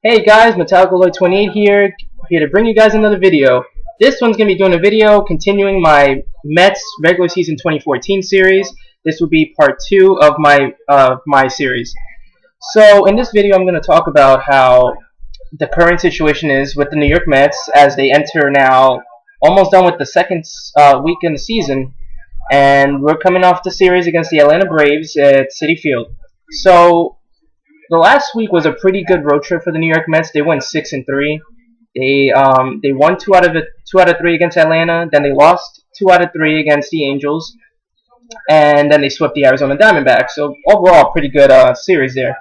Hey guys, Metallicaloid28 here to bring you guys another video. This one's going to be doing a video continuing my Mets regular season 2014 series. This will be part 2 of my series. So in this video I'm going to talk about how the current situation is with the New York Mets as they enter now almost done with the second week in the season, and we're coming off the series against the Atlanta Braves at Citi Field. So the last week was a pretty good road trip for the New York Mets. They went 6-3. They won two out of three against Atlanta. Then they lost 2 out of 3 against the Angels, and then they swept the Arizona Diamondbacks. So overall, pretty good series there.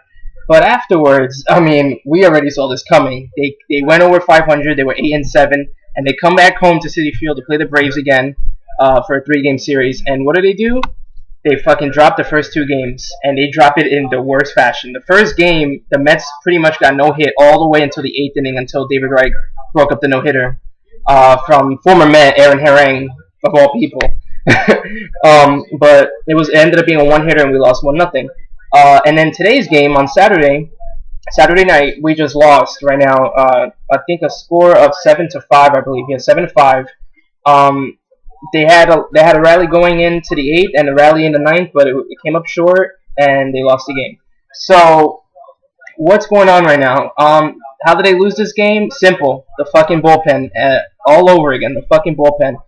But afterwards, I mean, we already saw this coming. They went over 500. They were 8-7, and they come back home to Citi Field to play the Braves again for a 3-game series. And what do? They fucking dropped the first 2 games, and they drop it in the worst fashion. The first game, the Mets pretty much got no hit all the way until the 8th inning, until David Wright broke up the no-hitter from former Met Aaron Hanrahan, of all people. But it ended up being a 1-hitter, and we lost 1-0. And then today's game on Saturday night, we just lost right now. I think a score of 7-5, I believe. Yeah, 7-5. They had a rally going into the 8th and a rally in the 9th, but it came up short and they lost the game. So what's going on right now? How did they lose this game? Simple. The fucking bullpen. All over again. The fucking bullpen.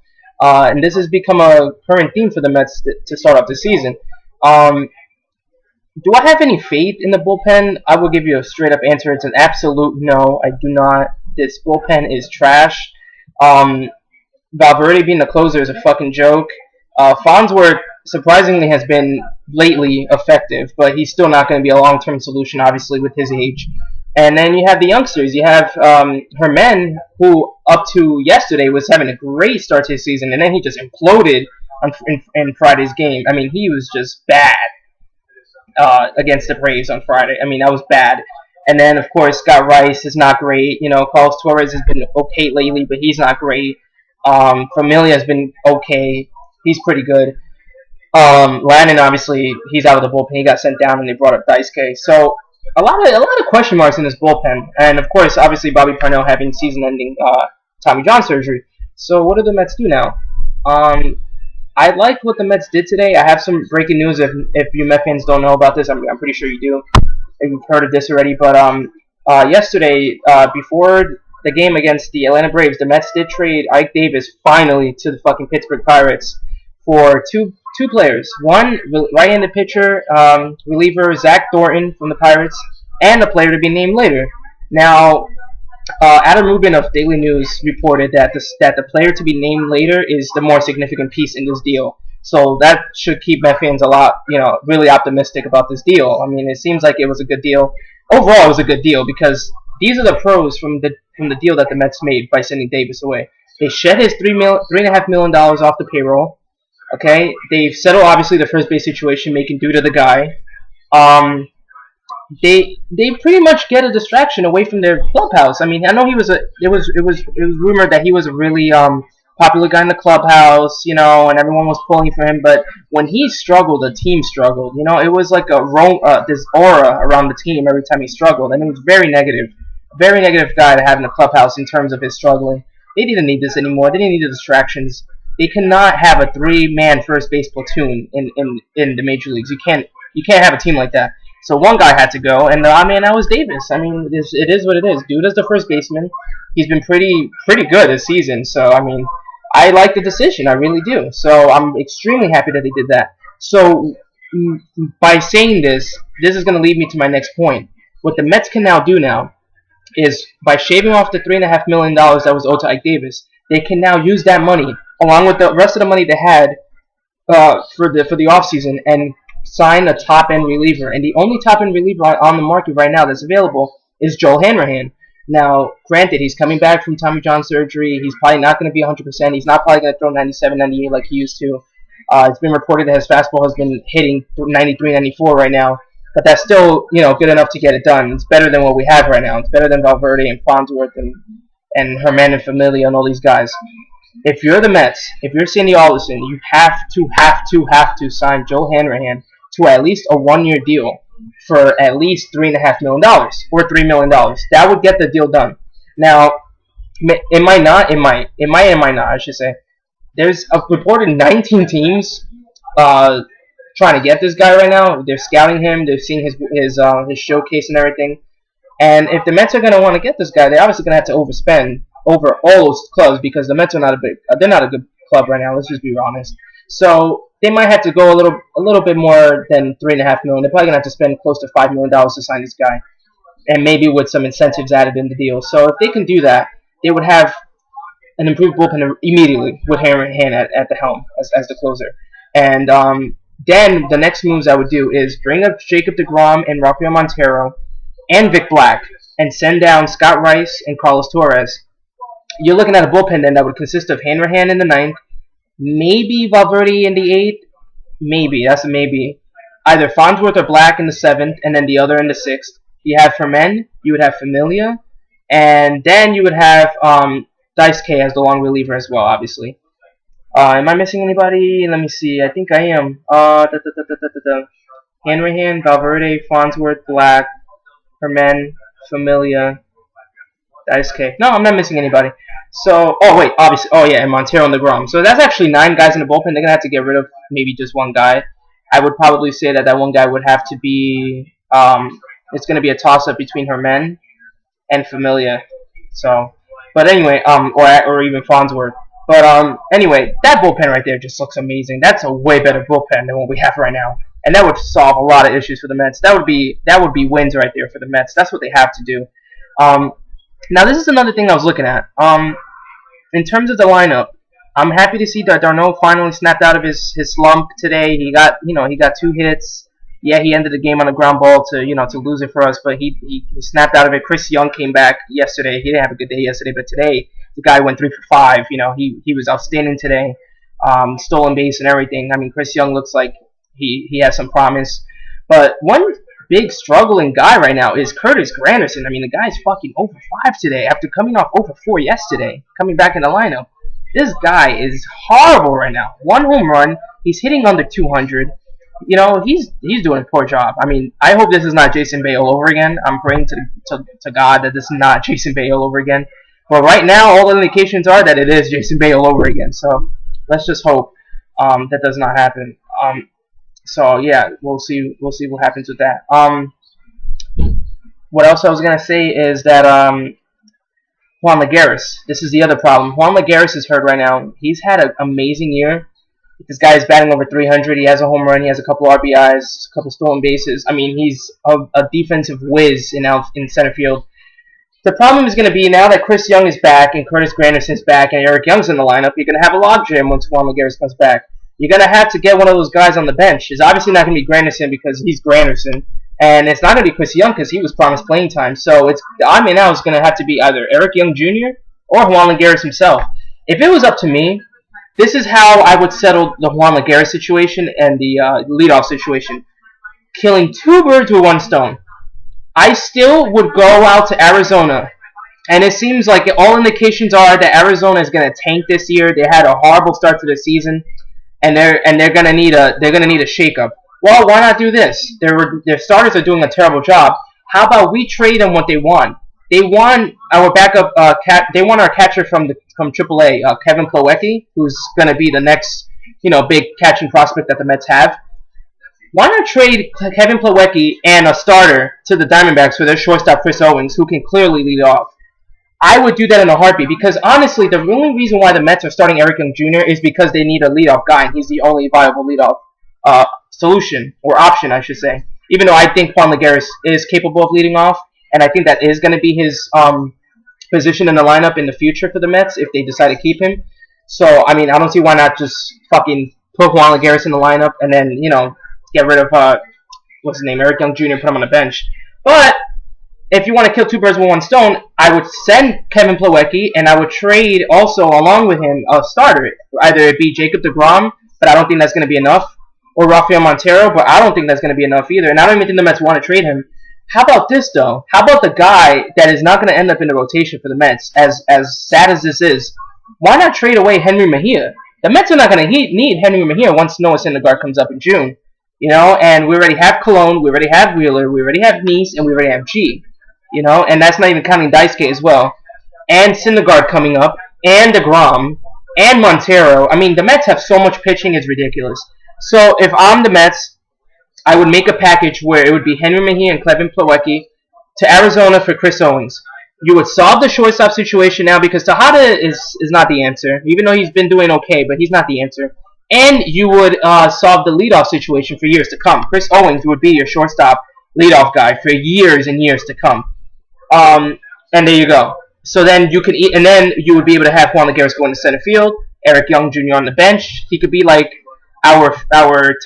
And this has become a current theme for the Mets to start off the season. Do I have any faith in the bullpen? I will give you a straight up answer. It's an absolute no. I do not. This bullpen is trash. Valverde being the closer is a fucking joke. Farnsworth surprisingly has been lately effective, but he's still not going to be a long-term solution, obviously, with his age. And then you have the youngsters. You have Herman, who up to yesterday was having a great start to his season, and then he just imploded in Friday's game. I mean, he was just bad against the Braves on Friday. I mean, that was bad. And then, of course, Scott Rice is not great. You know, Carlos Torres has been okay lately, but he's not great. Familia has been okay. He's pretty good. Lannon, obviously, he's out of the bullpen. He got sent down, and they brought up Daisuke. So a lot of question marks in this bullpen. And of course, obviously, Bobby Parnell having season-ending Tommy John surgery. So what do the Mets do now? I liked what the Mets did today. I have some breaking news. If you Met fans don't know about this, I'm pretty sure you do. You've heard of this already. But yesterday, before the game against the Atlanta Braves, the Mets did trade Ike Davis finally to the fucking Pittsburgh Pirates for two players. One, right-handed pitcher, reliever Zack Thornton from the Pirates, and a player to be named later. Now, Adam Rubin of Daily News reported that the player to be named later is the more significant piece in this deal. So that should keep Met fans a lot, really optimistic about this deal. I mean, it seems like it was a good deal. Overall, it was a good deal because these are the pros from the deal that the Mets made by sending Davis away. They shed his $3.5 million off the payroll. Okay, they've settled obviously the first base situation, making due to the guy. They pretty much get a distraction away from their clubhouse. I mean, I know it was rumored that he was a really popular guy in the clubhouse, and everyone was pulling for him. But when he struggled, the team struggled. It was like this aura around the team every time he struggled, and it was very negative guy to have in the clubhouse in terms of his struggling. They didn't need this anymore. They didn't need the distractions. They cannot have a 3-man first base platoon in the major leagues. You can't have a team like that. So one guy had to go, and that was Davis. I mean, it is what it is. Dude is the first baseman. He's been pretty good this season. So I mean, I like the decision. I really do. So I'm extremely happy that they did that. So by saying this is going to lead me to my next point. What the Mets can now do now is by shaving off the $3.5 million that was owed to Ike Davis, they can now use that money along with the rest of the money they had for the offseason and sign a top-end reliever. And the only top-end reliever on the market right now that's available is Joel Hanrahan. Now, granted, he's coming back from Tommy John surgery. He's probably not going to be 100%. He's not probably going to throw 97, 98 like he used to. It's been reported that his fastball has been hitting 93, 94 right now. But that's still, good enough to get it done. It's better than what we have right now. It's better than Valverde and Farnsworth and Herman and Familia and all these guys. If you're the Mets, if you're Sandy Alderson, you have to sign Joel Hanrahan to at least a 1-year deal. for at least $3.5 million or $3 million. That would get the deal done. Now, it might not. It might not. I should say. There's a reported 19 teams trying to get this guy right now. They're scouting him. They're seeing his showcase and everything. And if the Mets are going to want to get this guy, they're obviously going to have to overspend over all those clubs because the Mets are not they're not a good club right now. Let's just be honest. So they might have to go a little bit more than $3.5 million. They're probably going to have to spend close to $5 million to sign this guy, and maybe with some incentives added in the deal. So if they can do that, they would have an improved bullpen immediately with Hanrahan at the helm as the closer. And then the next moves I would do is bring up Jacob deGrom and Rafael Montero and Vic Black and send down Scott Rice and Carlos Torres. You're looking at a bullpen then that would consist of Hanrahan in the 9th, maybe Valverde in the 8th, maybe, that's a maybe. Either Farnsworth or Black in the 7th, and then the other in the 6th. You have Fermin, you would have Familia, and then you would have Dice K as the long reliever as well, obviously. Am I missing anybody? Let me see. I think I am. Hanrahan, Valverde, Farnsworth, Black, Fermin, Familia, Dice K. No, I'm not missing anybody. So, oh wait, obviously, oh yeah, and Montero and deGrom. So that's actually 9 guys in the bullpen. They're gonna have to get rid of maybe just one guy. I would probably say that one guy would have to be. It's gonna be a toss-up between Herman and Familia. So, but anyway, or even Farnsworth. But anyway, that bullpen right there just looks amazing. That's a way better bullpen than what we have right now, and that would solve a lot of issues for the Mets. That would be wins right there for the Mets. That's what they have to do. Now this is another thing I was looking at. In terms of the lineup, I'm happy to see that d'Arnaud finally snapped out of his slump today. He got 2 hits. Yeah, he ended the game on a ground ball to lose it for us, but he snapped out of it. Chris Young came back yesterday. He didn't have a good day yesterday, but today the guy went 3 for 5. He was outstanding today. Stolen base and everything. I mean, Chris Young looks like he has some promise. But one big struggling guy right now is Curtis Granderson. I mean, the guy's fucking 0 for 5 today after coming off 0 for 4 yesterday, coming back in the lineup. This guy is horrible right now. 1 home run. He's hitting under 200. He's doing a poor job. I mean, I hope this is not Jason Bay all over again. I'm praying to God that this is not Jason Bay all over again. But right now, all the indications are that it is Jason Bay all over again. So let's just hope that does not happen. So yeah, we'll see what happens with that. What else I was gonna say is that Juan Lagares. This is the other problem. Juan Lagares is hurt right now. He's had an amazing year. This guy is batting over 300. He has a home run. He has a couple RBIs, a couple stolen bases. I mean, he's a defensive whiz in center field. The problem is going to be now that Chris Young is back and Curtis Granderson's back and Eric Young's in the lineup, you're going to have a logjam once Juan Lagares comes back. You're going to have to get one of those guys on the bench. It's obviously not going to be Granderson because he's Granderson. And it's not going to be Chris Young because he was promised playing time. So the odd man out is going to have to be either Eric Young Jr. or Juan Lagares himself. If it was up to me, this is how I would settle the Juan Lagares situation and the leadoff situation. Killing 2 birds with 1 stone. I still would go out to Arizona, and it seems like all indications are that Arizona is going to tank this year. They had a horrible start to the season, and they're going to need a shakeup. Well, why not do this? Their starters are doing a terrible job. How about we trade them what they want? They want our backup. They want our catcher from AAA, Kevin Plawecki, who's going to be the next big catching prospect that the Mets have. Why not trade Kevin Plawecki and a starter to the Diamondbacks for their shortstop Chris Owings, who can clearly lead off? I would do that in a heartbeat because honestly, the only reason why the Mets are starting Eric Young Jr. is because they need a leadoff guy, and he's the only viable leadoff solution or option, I should say. Even though I think Juan Lagares is capable of leading off, and I think that is going to be his position in the lineup in the future for the Mets if they decide to keep him. So I mean, I don't see why not just fucking put Juan Lagares in the lineup and then get rid of Eric Young Jr. Put him on the bench. But if you want to kill 2 birds with 1 stone, I would send Kevin Plawecki and I would trade also along with him a starter. Either it be Jacob deGrom, but I don't think that's going to be enough, or Rafael Montero, but I don't think that's going to be enough either. And I don't even think the Mets want to trade him. How about this though? How about the guy that is not going to end up in the rotation for the Mets? As sad as this is, why not trade away Henry Mejia? The Mets are not going to need Henry Mejia once Noah Syndergaard comes up in June. You know, and we already have Cologne, we already have Wheeler, we already have Nice, and we already have G. You know, and that's not even counting Daisuke as well. And Syndergaard coming up, and DeGrom, and Montero. I mean, the Mets have so much pitching, it's ridiculous. So if I'm the Mets, I would make a package where it would be Henry Mejia and Kevin Plawecki to Arizona for Chris Owings. You would solve the shortstop situation now because Tejada is not the answer, even though he's been doing okay, but he's not the answer. And you would solve the leadoff situation for years to come. Chris Owings would be your shortstop leadoff guy for years and years to come. And there you go. So then you could and then you would be able to have Juan Lagares go into center field, Eric Young Jr. on the bench. He could be like our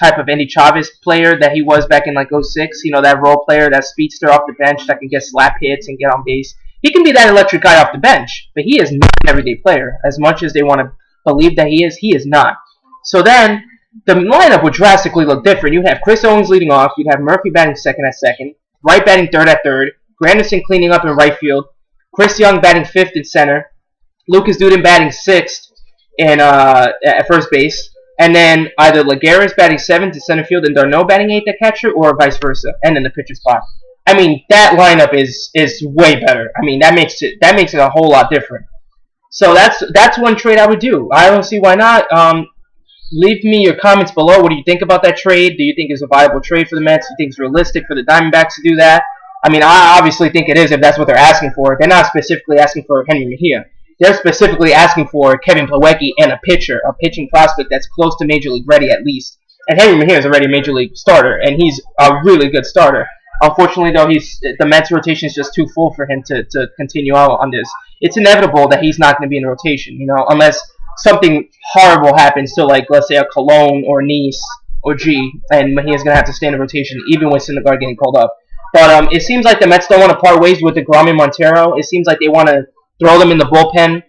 type of Andy Chavez player that he was back in like 06. You know, that role player, that speedster off the bench that can get slap hits and get on base. He can be that electric guy off the bench, but he is not an everyday player. As much as they want to believe that he is not. So then the lineup would drastically look different. You'd have Chris Owings leading off. You'd have Murphy batting second at second, Wright batting third at third, Granderson cleaning up in right field, Chris Young batting fifth in center, Lucas Duden batting sixth in at first base, and then either Lagares batting seventh in center field and Darno batting eighth at catcher, or vice versa, and in the pitcher spot. I mean, that lineup is way better. I mean, that makes it a whole lot different. So that's one trade I would do. I don't see why not. Leave me your comments below. What do you think about that trade? Do you think it's a viable trade for the Mets? Do you think it's realistic for the Diamondbacks to do that? I mean, I obviously think it is if that's what they're asking for. They're not specifically asking for Henry Mejia. They're specifically asking for Kevin Plawecki and a pitching prospect that's close to Major League ready at least. And Henry Mejia is already a Major League starter, and he's a really good starter. Unfortunately, though, the Mets rotation is just too full for him to continue on this. It's inevitable that he's not going to be in the rotation, you know, unless something horrible happens to, like, let's say a Cologne or Nice or G, and Mejia's going to have to stay in the rotation even with Syndergaard getting called up. But it seems like the Mets don't want to part ways with DeGrom and Montero. It seems like they want to throw them in the bullpen,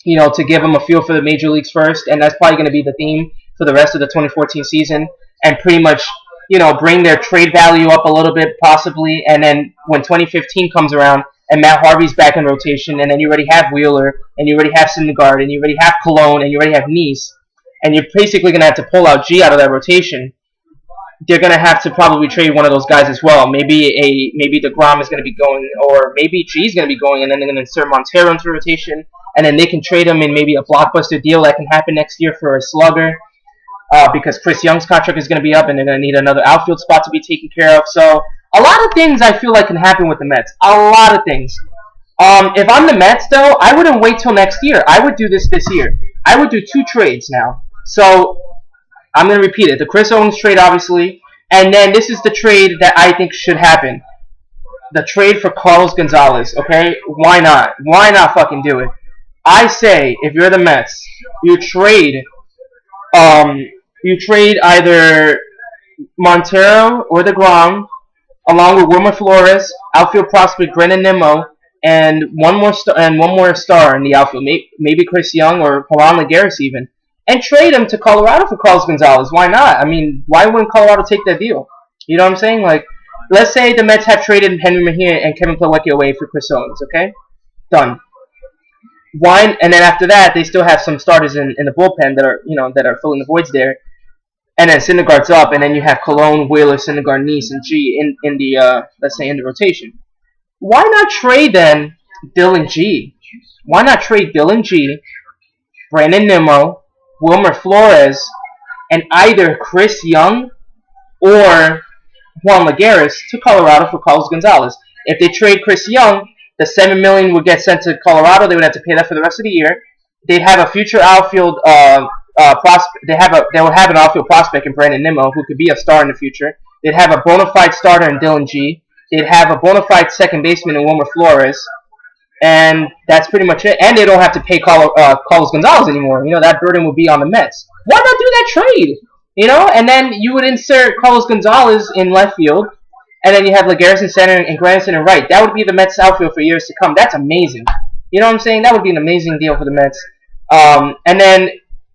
you know, to give them a feel for the major leagues first, and that's probably going to be the theme for the rest of the 2014 season, and pretty much, you know, bring their trade value up a little bit possibly, and then when 2015 comes around and Matt Harvey's back in rotation, and then you already have Wheeler, and you already have Syndergaard, and you already have Cologne, and you already have Nice, and you're basically going to have to pull out G out of that rotation. They're going to have to probably trade one of those guys as well. Maybe DeGrom is going to be going, or maybe G's going to be going, and then they're going to insert Montero into rotation, and then they can trade him in maybe a blockbuster deal that can happen next year for a slugger, because Chris Young's contract is going to be up, and they're going to need another outfield spot to be taken care of. So a lot of things I feel like can happen with the Mets. A lot of things. If I'm the Mets, though, I wouldn't wait till next year. I would do this year. I would do 2 trades now. So I'm going to repeat it. The Chris Owings trade, obviously, and then this is the trade that I think should happen. The trade for Carlos Gonzalez, okay? Why not? Why not fucking do it? I say, if you're the Mets, you trade either Montero or DeGrom, along with Wilmer Flores, outfield prospect Brennan Nimmo, and one more star in the outfield, maybe Chris Young or Juan Lagares even, and trade him to Colorado for Carlos Gonzalez. Why not? I mean, why wouldn't Colorado take that deal? You know what I'm saying? Like, let's say the Mets have traded Henry Mejia and Kevin Plawecki away for Chris Owings, okay? Done. Why? And then after that, they still have some starters in the bullpen that are filling the voids there. And then Syndergaard's up, and then you have Cologne, Wheeler, Syndergaard, Nice, and G in the let's say in the rotation. Why not trade then Dylan G? Why not trade Dylan G, Brandon Nimmo, Wilmer Flores, and either Chris Young or Juan Lagares to Colorado for Carlos Gonzalez? If they trade Chris Young, the $7 million would get sent to Colorado. They would have to pay that for the rest of the year. They'd have a future outfield prospect. They would have an outfield prospect in Brandon Nimmo who could be a star in the future. They'd have a bona fide starter in Dylan G. They'd have a bona fide second baseman in Wilmer Flores, and that's pretty much it. And they don't have to pay Carlos Gonzalez anymore. You know, that burden would be on the Mets. Why not do that trade? You know, and then you would insert Carlos Gonzalez in left field, and then you have Lagares in center and Granderson in right. That would be the Mets outfield for years to come. That's amazing. You know what I'm saying? That would be an amazing deal for the Mets. And then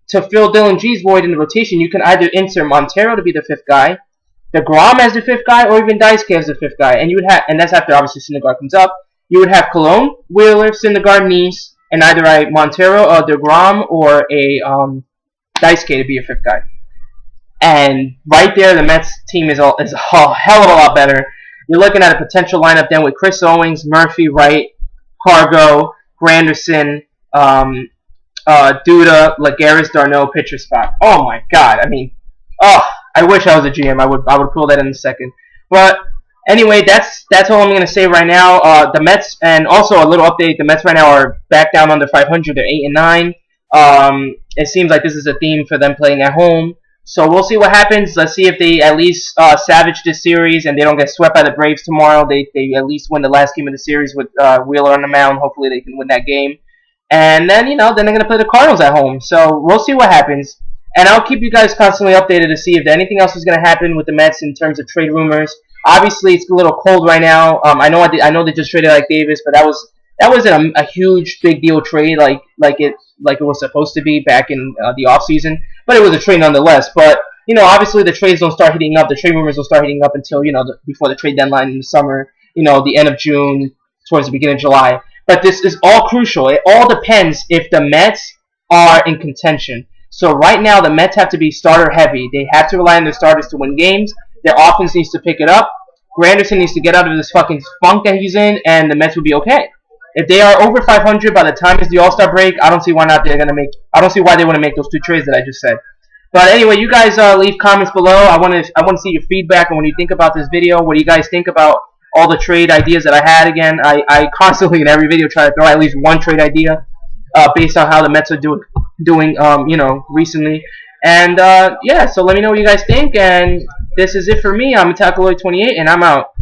to fill Dylan G's void in the rotation, you can either insert Montero to be the 5th guy, DeGrom as the 5th guy, or even Daisuke as the 5th guy. And you would have, and that's after obviously Syndergaard comes up. You would have Cologne, Wheeler, Syndergaard, Nice, and either a Montero, a DeGrom, or a Daisuke to be your 5th guy. And right there, the Mets team is a hell of a lot better. You're looking at a potential lineup then with Chris Owings, Murphy, Wright, Hargo, Granderson, Duda, Lagares, Darno, pitcher spot. Oh my God! I mean, I wish I was a GM. I would pull that in a second. But anyway, that's all I'm gonna say right now. The Mets, and also a little update. The Mets right now are back down under 500. They're 8-9. It seems like this is a theme for them playing at home. So we'll see what happens. Let's see if they at least savage this series and they don't get swept by the Braves tomorrow. They at least win the last game of the series with Wheeler on the mound. Hopefully they can win that game. And then, then they're going to play the Cardinals at home. So we'll see what happens. And I'll keep you guys constantly updated to see if anything else is going to happen with the Mets in terms of trade rumors. Obviously, it's a little cold right now. I know they just traded Ike Davis, but that wasn't a huge big deal trade like it was supposed to be back in the offseason. But it was a trade nonetheless. But obviously the trades don't start heating up. The trade rumors don't start heating up until before the trade deadline in the summer. The end of June towards the beginning of July. But this is all crucial. It all depends if the Mets are in contention. So right now the Mets have to be starter heavy. They have to rely on their starters to win games. Their offense needs to pick it up. Granderson needs to get out of this fucking funk that he's in, and the Mets will be okay. If they are over 500 by the time it's the All-Star break, I don't see why not they're gonna make. I don't see why they want to make those two trades that I just said. But anyway, you guys leave comments below. I want to see your feedback on what you think about this video. What do you guys think about all the trade ideas that I had? Again, I constantly in every video try to throw at least one trade idea based on how the Mets are doing recently. And yeah, so let me know what you guys think. And this is it for me. I'm Attackaloid28, and I'm out.